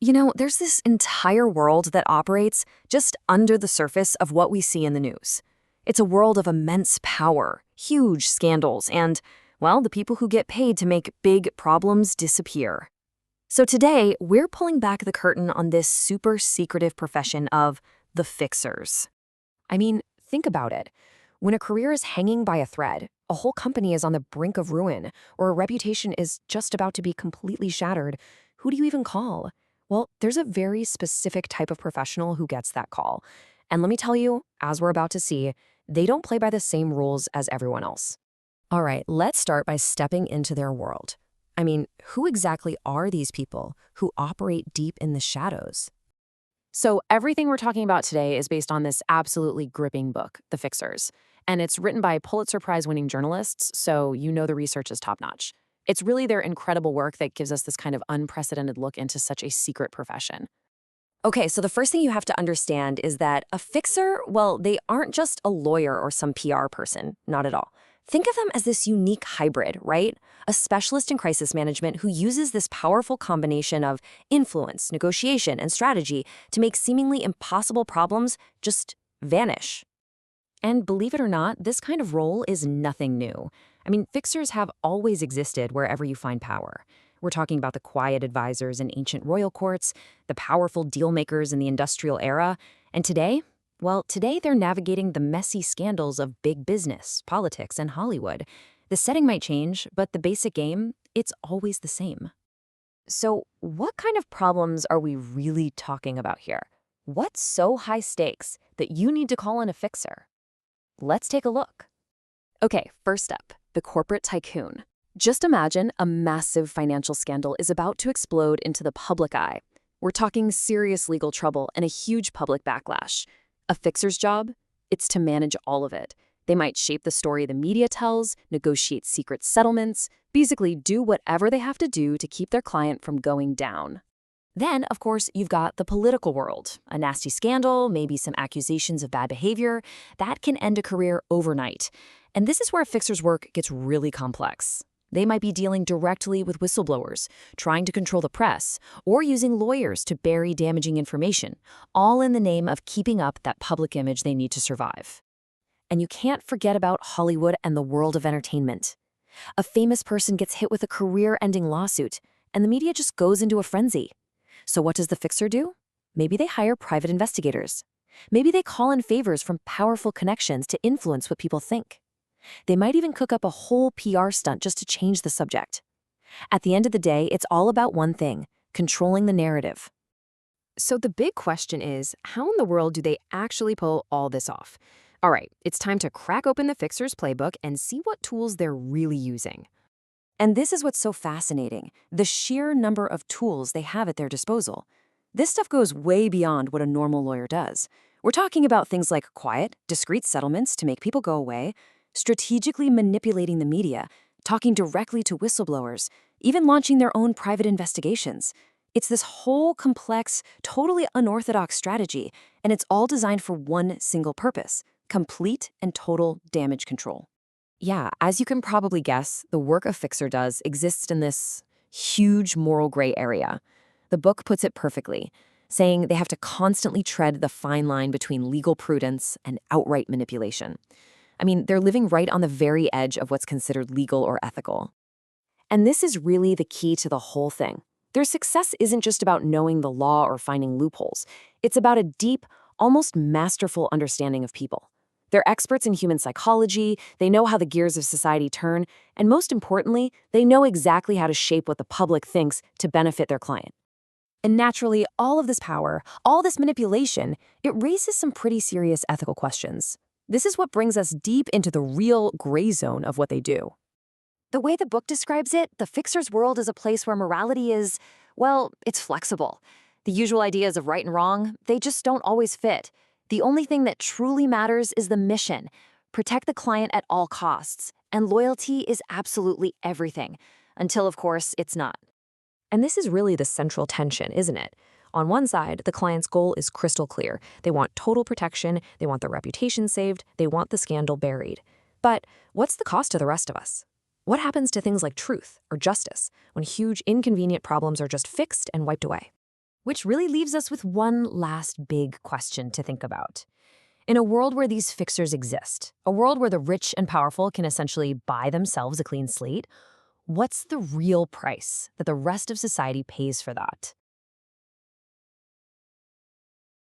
There's this entire world that operates just under the surface of what we see in the news. It's a world of immense power, huge scandals, and, well, the people who get paid to make big problems disappear. So today, we're pulling back the curtain on this super secretive profession of the fixers. I mean, think about it. When a career is hanging by a thread, a whole company is on the brink of ruin, or a reputation is just about to be completely shattered, who do you even call? Well, there's a very specific type of professional who gets that call. And let me tell you, as we're about to see, they don't play by the same rules as everyone else. All right, let's start by stepping into their world. I mean, who exactly are these people who operate deep in the shadows? So everything we're talking about today is based on this absolutely gripping book, The Fixers. And it's written by Pulitzer Prize-winning journalists, so you know the research is top-notch. It's really their incredible work that gives us this kind of unprecedented look into such a secret profession. Okay, so the first thing you have to understand is that a fixer, well, they aren't just a lawyer or some PR person, not at all. Think of them as this unique hybrid, right? A specialist in crisis management who uses this powerful combination of influence, negotiation, and strategy to make seemingly impossible problems just vanish. And believe it or not, this kind of role is nothing new. I mean, fixers have always existed wherever you find power. We're talking about the quiet advisors in ancient royal courts, the powerful deal makers in the industrial era, and today, well, today they're navigating the messy scandals of big business, politics, and Hollywood. The setting might change, but the basic game, it's always the same. So, what kind of problems are we really talking about here? What's so high stakes that you need to call in a fixer? Let's take a look. Okay, first up, the corporate tycoon. Just imagine a massive financial scandal is about to explode into the public eye. We're talking serious legal trouble and a huge public backlash. A fixer's job? It's to manage all of it. They might shape the story the media tells, negotiate secret settlements, basically do whatever they have to do to keep their client from going down. Then, of course, you've got the political world. A nasty scandal, maybe some accusations of bad behavior, that can end a career overnight. And this is where a fixer's work gets really complex. They might be dealing directly with whistleblowers, trying to control the press, or using lawyers to bury damaging information, all in the name of keeping up that public image they need to survive. And you can't forget about Hollywood and the world of entertainment. A famous person gets hit with a career-ending lawsuit, and the media just goes into a frenzy. So what does the fixer do? Maybe they hire private investigators. Maybe they call in favors from powerful connections to influence what people think. They might even cook up a whole PR stunt just to change the subject. At the end of the day, it's all about one thing: controlling the narrative. So the big question is, how in the world do they actually pull all this off? All right, it's time to crack open the fixer's playbook and see what tools they're really using. And this is what's so fascinating, the sheer number of tools they have at their disposal. This stuff goes way beyond what a normal lawyer does. We're talking about things like quiet, discreet settlements to make people go away, strategically manipulating the media, talking directly to whistleblowers, even launching their own private investigations. It's this whole complex, totally unorthodox strategy, and it's all designed for one single purpose: complete and total damage control. Yeah, as you can probably guess, the work a fixer does exists in this huge moral gray area. The book puts it perfectly, saying they have to constantly tread the fine line between legal prudence and outright manipulation. I mean, they're living right on the very edge of what's considered legal or ethical. And this is really the key to the whole thing. Their success isn't just about knowing the law or finding loopholes. It's about a deep, almost masterful understanding of people. They're experts in human psychology, they know how the gears of society turn, and most importantly, they know exactly how to shape what the public thinks to benefit their client. And naturally, all of this power, all this manipulation, it raises some pretty serious ethical questions. This is what brings us deep into the real gray zone of what they do. The way the book describes it, the fixer's world is a place where morality is, well, it's flexible. The usual ideas of right and wrong, they just don't always fit. The only thing that truly matters is the mission: protect the client at all costs. And loyalty is absolutely everything, until, of course, it's not. And this is really the central tension, isn't it? On one side, the client's goal is crystal clear. They want total protection, they want their reputation saved, they want the scandal buried. But what's the cost to the rest of us? What happens to things like truth or justice when huge inconvenient problems are just fixed and wiped away? Which really leaves us with one last big question to think about. In a world where these fixers exist, a world where the rich and powerful can essentially buy themselves a clean slate, what's the real price that the rest of society pays for that?